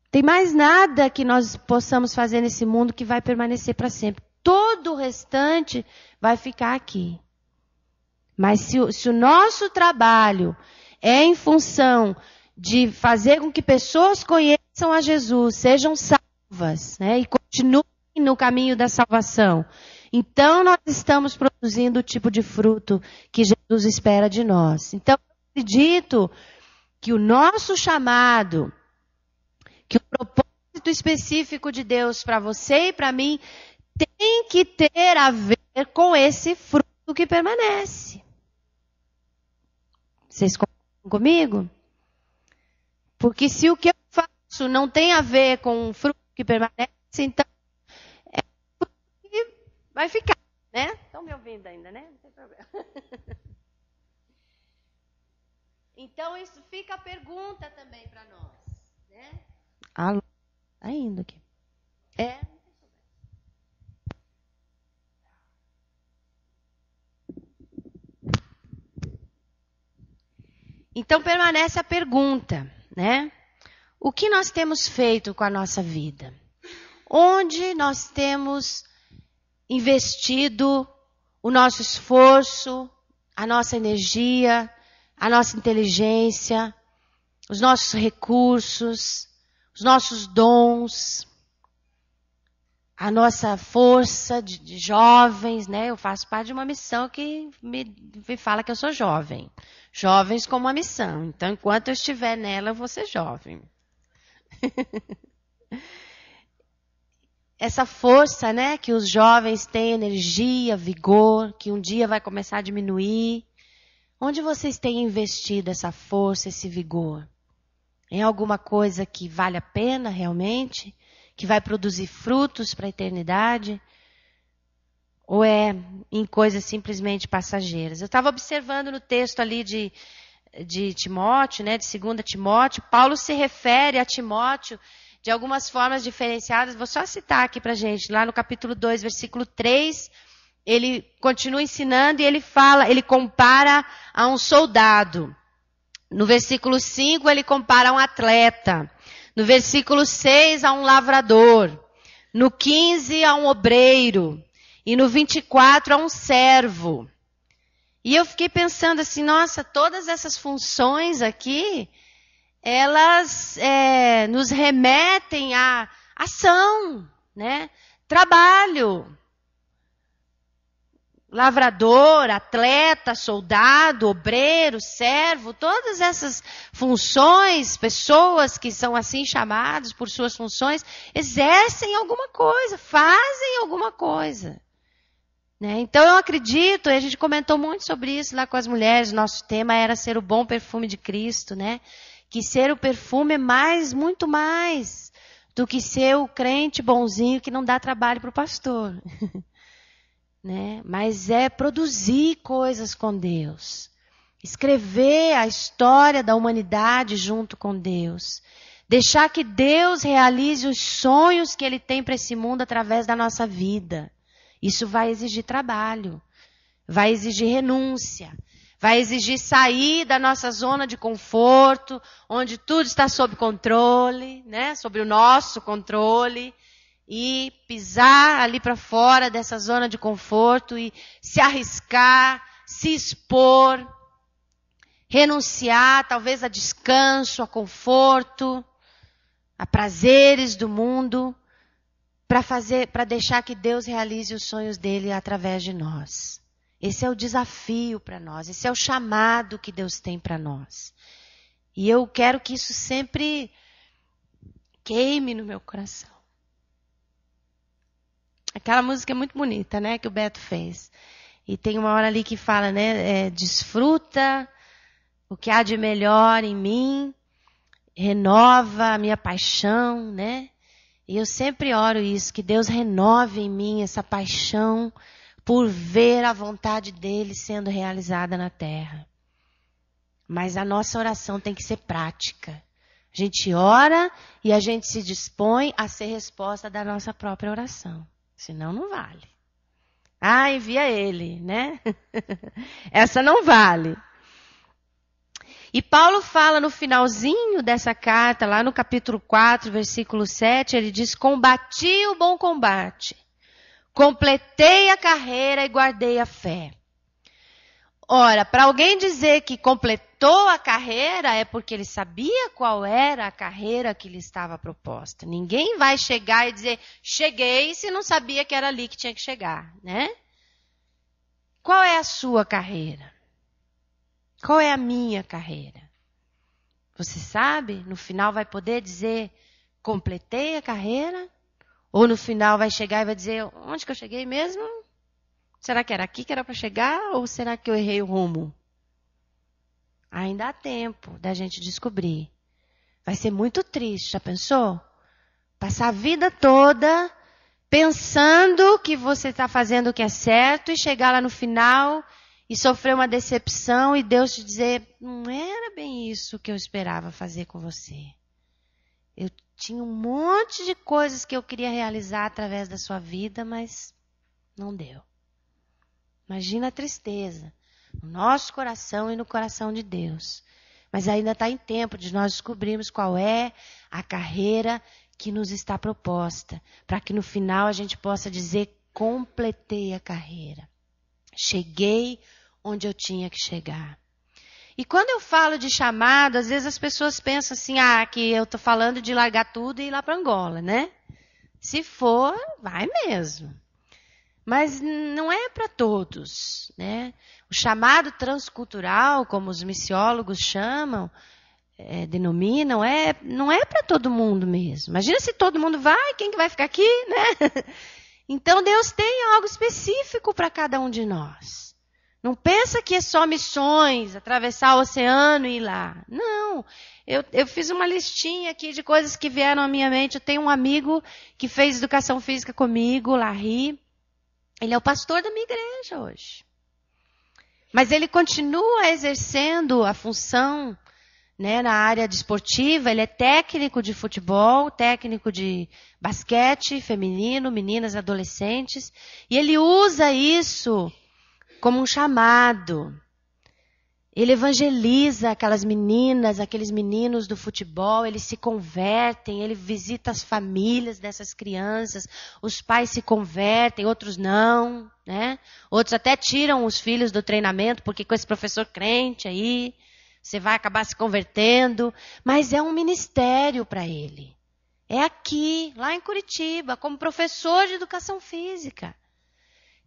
Tem mais nada que nós possamos fazer nesse mundo que vai permanecer para sempre. Todo o restante vai ficar aqui. Mas se o nosso trabalho é em função de fazer com que pessoas conheçam a Jesus, sejam salvas, né, e continuem no caminho da salvação, então nós estamos produzindo o tipo de fruto que Jesus espera de nós. Então, eu acredito que o nosso chamado, que o propósito específico de Deus para você e para mim, tem que ter a ver com esse fruto que permanece. Vocês concordam comigo? Porque se o que eu faço não tem a ver com um fruto que permanece, então é um fruto que vai ficar, né? Estão me ouvindo ainda, né? Não tem problema. Então, isso fica a pergunta também para nós, né? Alô? Tá indo aqui. Então, permanece a pergunta, né? O que nós temos feito com a nossa vida? Onde nós temos investido o nosso esforço, a nossa energia, a nossa inteligência, os nossos recursos, os nossos dons, a nossa força de jovens, né? Eu faço parte de uma missão que me fala que eu sou jovem. Jovens como uma missão. Então, enquanto eu estiver nela, eu vou ser jovem. essa força, né, que os jovens têm, energia, vigor, que um dia vai começar a diminuir. Onde vocês têm investido essa força, esse vigor? Em alguma coisa que vale a pena realmente? Que vai produzir frutos para a eternidade? Ou é em coisas simplesmente passageiras? Eu estava observando no texto ali de Timóteo, né, de 2 Timóteo, Paulo se refere a Timóteo de algumas formas diferenciadas. Vou só citar aqui para a gente, lá no capítulo 2, versículo 3, ele continua ensinando e ele compara a um soldado. No versículo 5, ele compara a um atleta. No versículo 6, a um lavrador. No 15, a um obreiro. E no 24, a um servo. E eu fiquei pensando assim, nossa, todas essas funções aqui, elas nos remetem à ação, né? Trabalho. Lavrador, atleta, soldado, obreiro, servo, todas essas funções, pessoas que são assim chamadas por suas funções, exercem alguma coisa, fazem alguma coisa. Né? Então eu acredito, e a gente comentou muito sobre isso lá com as mulheres, nosso tema era ser o bom perfume de Cristo, né? Que ser o perfume é muito mais do que ser o crente bonzinho que não dá trabalho para o pastor. Né? Mas é produzir coisas com Deus. Escrever a história da humanidade junto com Deus. Deixar que Deus realize os sonhos que Ele tem para esse mundo através da nossa vida. Isso vai exigir trabalho. Vai exigir renúncia. Vai exigir sair da nossa zona de conforto, onde tudo está sob controle, né? Sob o nosso controle. E pisar ali para fora dessa zona de conforto e se arriscar, se expor, renunciar talvez a descanso, a conforto, a prazeres do mundo, para deixar que Deus realize os sonhos dele através de nós. Esse é o desafio para nós, esse é o chamado que Deus tem para nós. E eu quero que isso sempre queime no meu coração. Aquela música é muito bonita, né, que o Beto fez. E tem uma hora ali que fala, né, desfruta o que há de melhor em mim, renova a minha paixão, né? E eu sempre oro isso, que Deus renove em mim essa paixão por ver a vontade dele sendo realizada na terra. Mas a nossa oração tem que ser prática. A gente ora e a gente se dispõe a ser resposta da nossa própria oração. Senão não vale. Ah, envia ele, né? Essa não vale. E Paulo fala no finalzinho dessa carta, lá no capítulo 4, versículo 7, ele diz, combati o bom combate, completei a carreira e guardei a fé. Ora, para alguém dizer que completou a carreira é porque ele sabia qual era a carreira que lhe estava proposta. Ninguém vai chegar e dizer, cheguei, se não sabia que era ali que tinha que chegar, né? Qual é a sua carreira? Qual é a minha carreira? Você sabe? No final vai poder dizer, completei a carreira? Ou no final vai chegar e vai dizer, onde que eu cheguei mesmo? Será que era aqui que era para chegar ou será que eu errei o rumo? Ainda há tempo da gente descobrir. Vai ser muito triste, já pensou? Passar a vida toda pensando que você está fazendo o que é certo e chegar lá no final e sofrer uma decepção e Deus te dizer, não era bem isso que eu esperava fazer com você. Eu tinha um monte de coisas que eu queria realizar através da sua vida, mas não deu. Imagina a tristeza no nosso coração e no coração de Deus. Mas ainda está em tempo de nós descobrirmos qual é a carreira que nos está proposta. Para que no final a gente possa dizer, completei a carreira. Cheguei onde eu tinha que chegar. E quando eu falo de chamado, às vezes as pessoas pensam assim, que eu estou falando de largar tudo e ir lá para Angola, né? Se for, vai mesmo. Mas não é para todos, né? O chamado transcultural, como os missiólogos chamam, denominam, não é para todo mundo mesmo. Imagina se todo mundo vai, quem que vai ficar aqui, né? Então Deus tem algo específico para cada um de nós. Não pensa que é só missões, atravessar o oceano e ir lá. Não, eu fiz uma listinha aqui de coisas que vieram à minha mente. Eu tenho um amigo que fez educação física comigo, Larry. Ele é o pastor da minha igreja hoje. Mas ele continua exercendo a função, né, na área desportiva. Ele é técnico de futebol, técnico de basquete feminino, meninas, adolescentes. E ele usa isso como um chamado. Ele evangeliza aquelas meninas, aqueles meninos do futebol, eles se convertem, ele visita as famílias dessas crianças, os pais se convertem, outros não, né? Outros até tiram os filhos do treinamento, porque com esse professor crente aí, você vai acabar se convertendo, mas é um ministério para ele. É aqui, lá em Curitiba, como professor de educação física.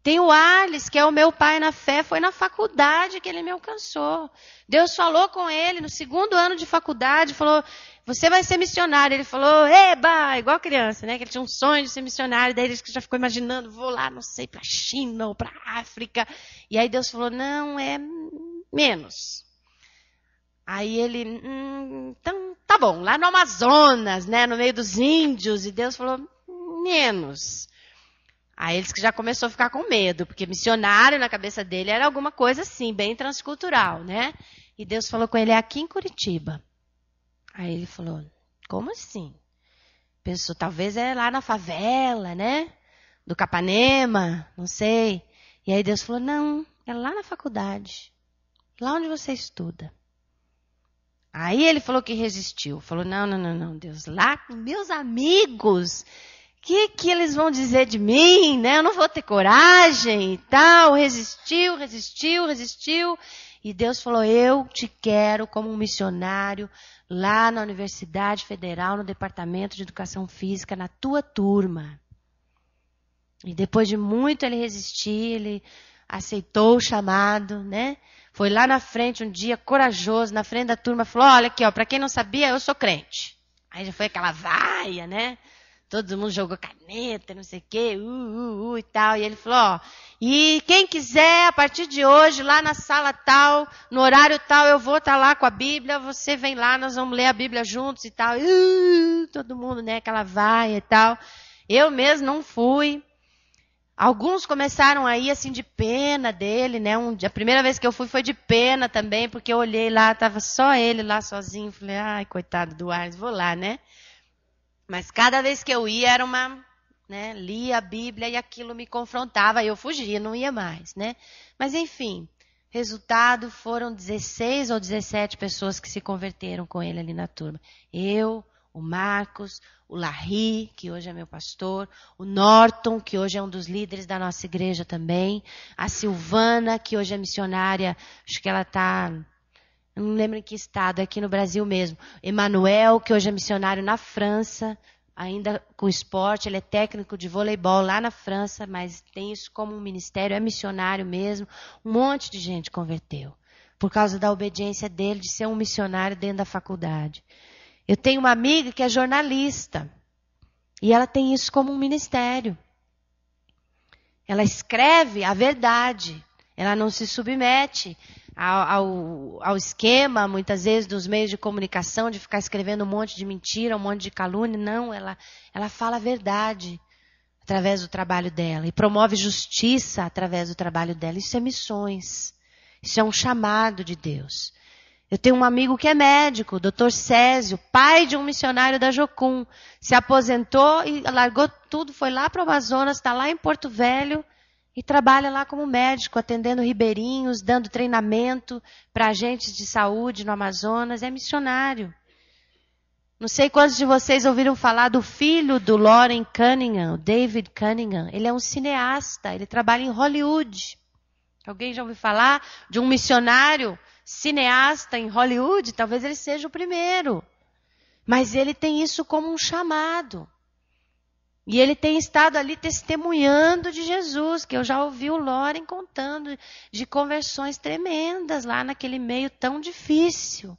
Tem o Arles, que é o meu pai na fé, foi na faculdade que ele me alcançou. Deus falou com ele no 2º ano de faculdade, falou, você vai ser missionário. Ele falou, eba, igual criança, né? Que ele tinha um sonho de ser missionário, daí ele já ficou imaginando, vou lá, não sei, para a China ou para a África. E aí Deus falou, não, é menos. Aí ele, então tá bom, lá no Amazonas, né? No meio dos índios, e Deus falou, menos. Aí eles que já começou a ficar com medo, porque missionário na cabeça dele era alguma coisa assim, bem transcultural, né? E Deus falou com ele, é aqui em Curitiba. Aí ele falou, como assim? Pensou, talvez é lá na favela, né? Do Capanema, não sei. E aí Deus falou, não, é lá na faculdade, lá onde você estuda. Aí ele falou que resistiu, falou, não, Deus, lá com meus amigos... que eles vão dizer de mim, né? Eu não vou ter coragem e tal. Resistiu. E Deus falou, eu te quero como um missionário lá na Universidade Federal, no Departamento de Educação Física, na tua turma. E depois de muito ele resistir, ele aceitou o chamado, né? Foi lá na frente um dia, corajoso, na frente da turma, falou, olha aqui, ó, para quem não sabia, eu sou crente. Aí já foi aquela vaia, né? Todo mundo jogou caneta, não sei o quê, e tal. E ele falou, ó, e quem quiser, a partir de hoje, lá na sala tal, no horário tal, eu vou estar lá com a Bíblia, você vem lá, nós vamos ler a Bíblia juntos e tal. Todo mundo, né, aquela vaia e tal. Eu mesmo não fui. Alguns começaram a ir assim de pena dele, né? A primeira vez que eu fui foi de pena também, porque eu olhei lá, estava só ele lá sozinho. Falei, ai, coitado do Arles, vou lá, né? Mas cada vez que eu ia era né, lia a Bíblia e aquilo me confrontava, eu fugia, não ia mais, né? Mas enfim, resultado foram 16 ou 17 pessoas que se converteram com ele ali na turma. Eu, o Marcos, o Larry, que hoje é meu pastor, o Norton, que hoje é um dos líderes da nossa igreja também, a Silvana, que hoje é missionária, acho que ela está... Eu não lembro em que estado, aqui no Brasil mesmo. Emanuel, que hoje é missionário na França, ainda com esporte, ele é técnico de voleibol lá na França, mas tem isso como um ministério, é missionário mesmo. Um monte de gente converteu, por causa da obediência dele de ser um missionário dentro da faculdade. Eu tenho uma amiga que é jornalista, e ela tem isso como um ministério. Ela escreve a verdade, ela não se submete ao esquema, muitas vezes, dos meios de comunicação, de ficar escrevendo um monte de mentira, um monte de calúnia. Não, ela fala a verdade através do trabalho dela e promove justiça através do trabalho dela. Isso é missões. Isso é um chamado de Deus. Eu tenho um amigo que é médico, o Dr. Césio, pai de um missionário da Jocum. Se aposentou e largou tudo, foi lá para o Amazonas, está lá em Porto Velho, e trabalha lá como médico, atendendo ribeirinhos, dando treinamento para agentes de saúde no Amazonas. É missionário. Não sei quantos de vocês ouviram falar do filho do Loren Cunningham, o David Cunningham. Ele é um cineasta, ele trabalha em Hollywood. Alguém já ouviu falar de um missionário cineasta em Hollywood? Talvez ele seja o primeiro. Mas ele tem isso como um chamado. E ele tem estado ali testemunhando de Jesus, que eu já ouvi o Loren contando de conversões tremendas lá naquele meio tão difícil.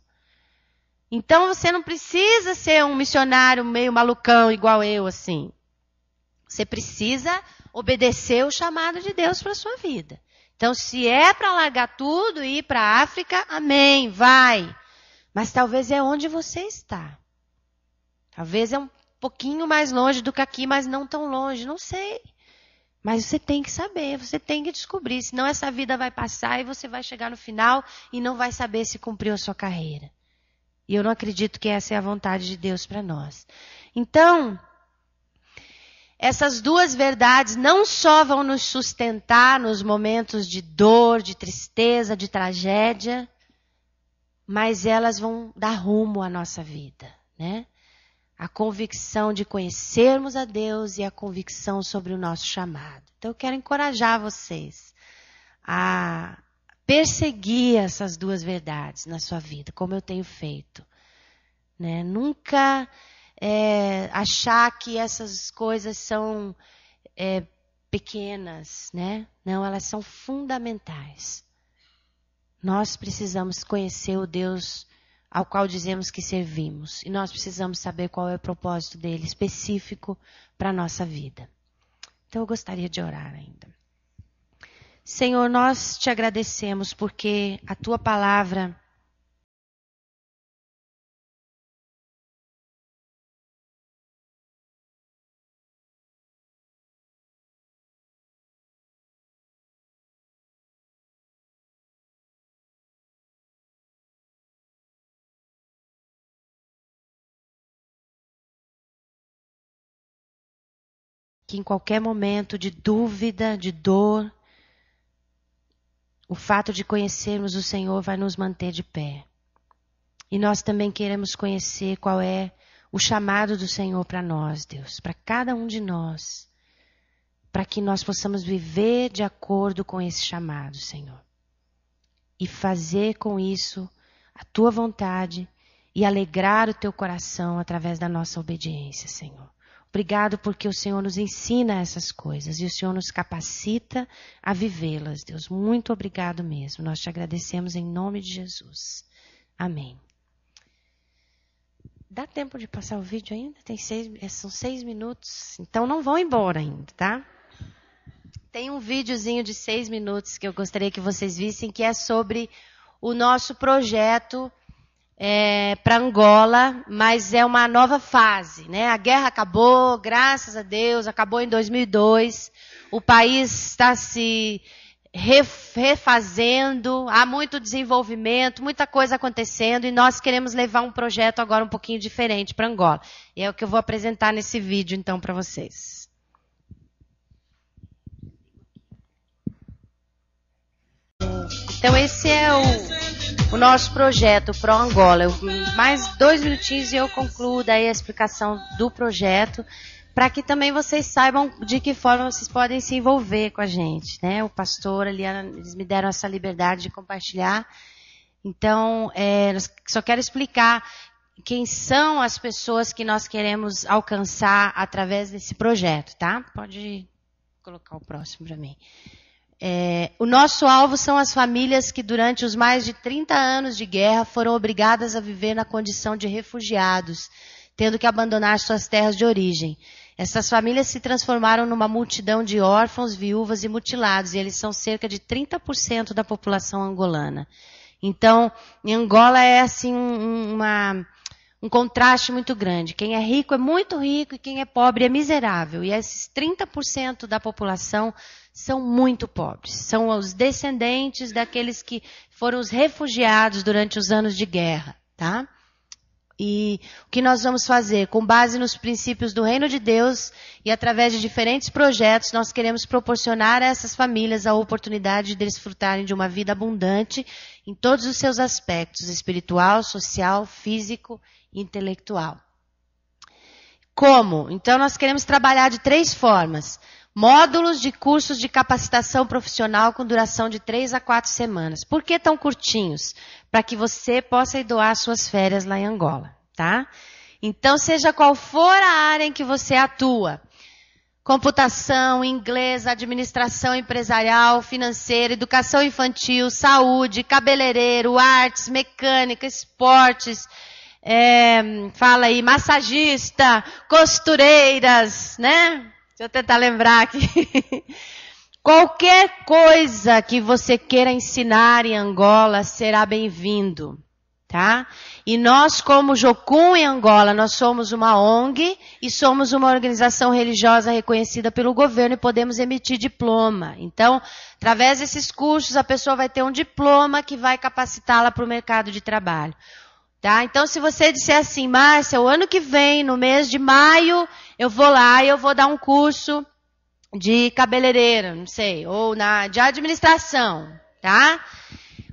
Então você não precisa ser um missionário meio malucão igual eu, assim. Você precisa obedecer o chamado de Deus para a sua vida. Então, se é para largar tudo e ir para a África, amém, vai. Mas talvez é onde você está. Talvez é um pouquinho mais longe do que aqui, mas não tão longe, não sei. Mas você tem que saber, você tem que descobrir. Senão essa vida vai passar e você vai chegar no final e não vai saber se cumpriu a sua carreira. E eu não acredito que essa é a vontade de Deus para nós. Então, essas duas verdades não só vão nos sustentar nos momentos de dor, de tristeza, de tragédia, mas elas vão dar rumo à nossa vida, né? A convicção de conhecermos a Deus e a convicção sobre o nosso chamado. Então eu quero encorajar vocês a perseguir essas duas verdades na sua vida, como eu tenho feito, né? Nunca achar que essas coisas são pequenas, né? Não, elas são fundamentais. Nós precisamos conhecer o Deus ao qual dizemos que servimos. E nós precisamos saber qual é o propósito dele específico para a nossa vida. Então eu gostaria de orar ainda. Senhor, nós te agradecemos porque a tua palavra que em qualquer momento de dúvida, de dor, o fato de conhecermos o Senhor vai nos manter de pé. E nós também queremos conhecer qual é o chamado do Senhor para nós, Deus, para cada um de nós, para que nós possamos viver de acordo com esse chamado, Senhor. E fazer com isso a tua vontade e alegrar o teu coração através da nossa obediência, Senhor. Obrigado porque o Senhor nos ensina essas coisas e o Senhor nos capacita a vivê-las, Deus. Muito obrigado mesmo. Nós te agradecemos em nome de Jesus. Amém. Dá tempo de passar o vídeo ainda? São 6 minutos. Então não vão embora ainda, tá? Tem um videozinho de 6 minutos que eu gostaria que vocês vissem, que é sobre o nosso projeto para Angola, mas é uma nova fase, né? A guerra acabou, graças a Deus, acabou em 2002. O país está se refazendo, há muito desenvolvimento, muita coisa acontecendo e nós queremos levar um projeto agora um pouquinho diferente para Angola. E é o que eu vou apresentar nesse vídeo então para vocês. Então esse é o nosso projeto Pro Angola. Mais 2 minutinhos e eu concluo daí a explicação do projeto, para que também vocês saibam de que forma vocês podem se envolver com a gente, né? O pastor ali, eles me deram essa liberdade de compartilhar. Então, só quero explicar quem são as pessoas que nós queremos alcançar através desse projeto, tá? Pode colocar o próximo para mim. O nosso alvo são as famílias que durante os mais de 30 anos de guerra foram obrigadas a viver na condição de refugiados, tendo que abandonar suas terras de origem. Essas famílias se transformaram numa multidão de órfãos, viúvas e mutilados, e eles são cerca de 30% da população angolana. Então, em Angola é assim um contraste muito grande. Quem é rico é muito rico e quem é pobre é miserável. E esses 30% da população são muito pobres. São os descendentes daqueles que foram os refugiados durante os anos de guerra, tá? E o que nós vamos fazer? Com base nos princípios do Reino de Deus e através de diferentes projetos, nós queremos proporcionar a essas famílias a oportunidade de desfrutarem de uma vida abundante em todos os seus aspectos, espiritual, social, físico e intelectual. Como? Então nós queremos trabalhar de 3 formas. Módulos de cursos de capacitação profissional com duração de 3 a 4 semanas. Por que tão curtinhos? Para que você possa ir doar suas férias lá em Angola, tá? Então, seja qual for a área em que você atua, computação, inglês, administração empresarial, financeira, educação infantil, saúde, cabeleireiro, artes, mecânica, esportes, fala aí, massagista, costureiras, né? Deixa eu tentar lembrar aqui. Qualquer coisa que você queira ensinar em Angola será bem-vindo, tá? E nós, como Jocum em Angola, nós somos uma ONG e somos uma organização religiosa reconhecida pelo governo e podemos emitir diploma. Então, através desses cursos, a pessoa vai ter um diploma que vai capacitá-la para o mercado de trabalho. Tá? Então, se você disser assim, Márcia, o ano que vem, no mês de maio, eu vou lá e eu vou dar um curso de cabeleireira, não sei, ou de administração, tá?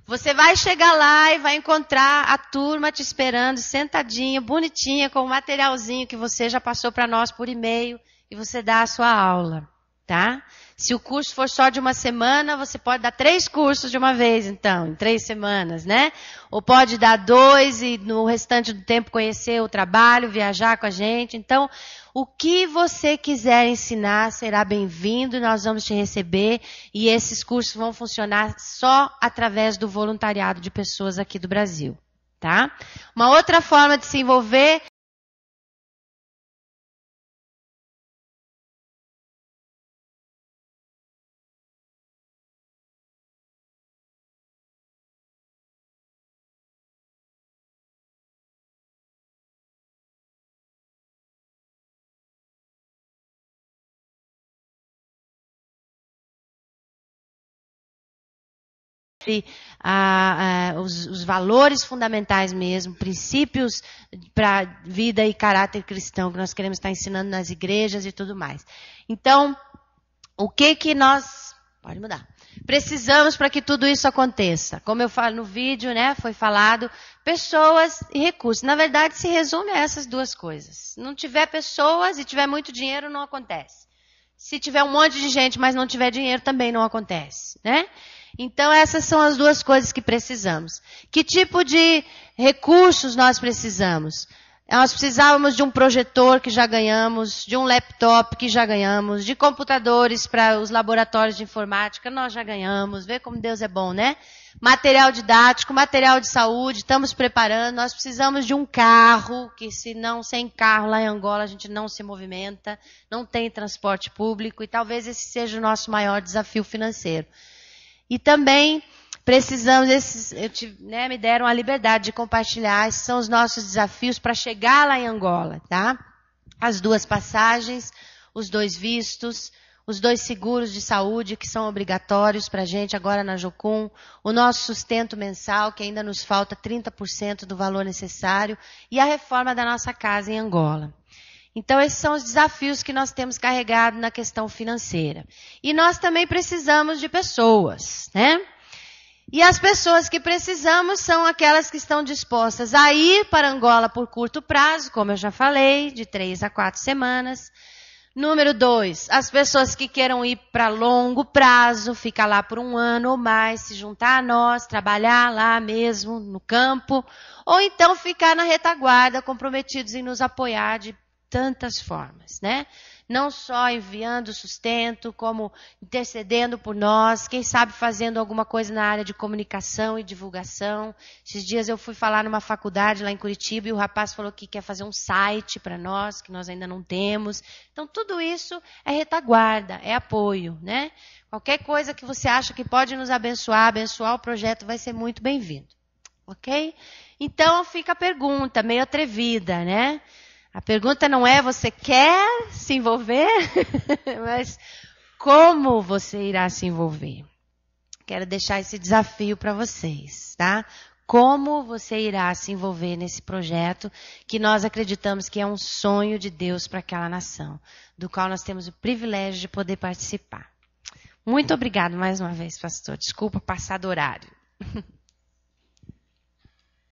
Você vai chegar lá e vai encontrar a turma te esperando, sentadinha, bonitinha, com o materialzinho que você já passou para nós por e-mail, e você dá a sua aula, tá? Se o curso for só de uma semana, você pode dar 3 cursos de uma vez, então, em 3 semanas, né? Ou pode dar 2 e no restante do tempo conhecer o trabalho, viajar com a gente. Então, o que você quiser ensinar será bem-vindo, nós vamos te receber e esses cursos vão funcionar só através do voluntariado de pessoas aqui do Brasil, tá? Uma outra forma de se envolver os valores fundamentais mesmo, princípios para vida e caráter cristão que nós queremos estar ensinando nas igrejas e tudo mais. Então, o que nós... Pode mudar. Precisamos para que tudo isso aconteça. Como eu falo no vídeo, né, foi falado, pessoas e recursos. Na verdade, se resume a essas duas coisas. Se não tiver pessoas e tiver muito dinheiro, não acontece. Se tiver um monte de gente, mas não tiver dinheiro, também não acontece, né? Então, essas são as duas coisas que precisamos. Que tipo de recursos nós precisamos? Nós precisávamos de um projetor que já ganhamos, de um laptop que já ganhamos, de computadores para os laboratórios de informática, nós já ganhamos. Vê como Deus é bom, né? Material didático, material de saúde, estamos preparando. Nós precisamos de um carro, que sem carro lá em Angola a gente não se movimenta, não tem transporte público e talvez esse seja o nosso maior desafio financeiro. E também precisamos, me deram a liberdade de compartilhar, esses são os nossos desafios para chegar lá em Angola, tá? As 2 passagens, os 2 vistos, os 2 seguros de saúde que são obrigatórios para a gente agora na Jocum, o nosso sustento mensal, que ainda nos falta 30% do valor necessário, e a reforma da nossa casa em Angola. Então, esses são os desafios que nós temos carregado na questão financeira. E nós também precisamos de pessoas, né? E as pessoas que precisamos são aquelas que estão dispostas a ir para Angola por curto prazo, como eu já falei, de 3 a 4 semanas. Número 2, as pessoas que queiram ir para longo prazo, ficar lá por 1 ano ou mais, se juntar a nós, trabalhar lá mesmo, no campo, ou então ficar na retaguarda, comprometidos em nos apoiar de tantas formas, né? Não só enviando sustento, como intercedendo por nós, quem sabe fazendo alguma coisa na área de comunicação e divulgação. Esses dias eu fui falar numa faculdade lá em Curitiba e o rapaz falou que quer fazer um site para nós, que nós ainda não temos. Então, tudo isso é retaguarda, é apoio, né? Qualquer coisa que você acha que pode nos abençoar o projeto vai ser muito bem-vindo, ok? Então, fica a pergunta, meio atrevida, né? A pergunta não é você quer se envolver, mas como você irá se envolver? Quero deixar esse desafio para vocês, tá? Como você irá se envolver nesse projeto que nós acreditamos que é um sonho de Deus para aquela nação, do qual nós temos o privilégio de poder participar. Muito obrigado mais uma vez, pastor. Desculpa passar do horário.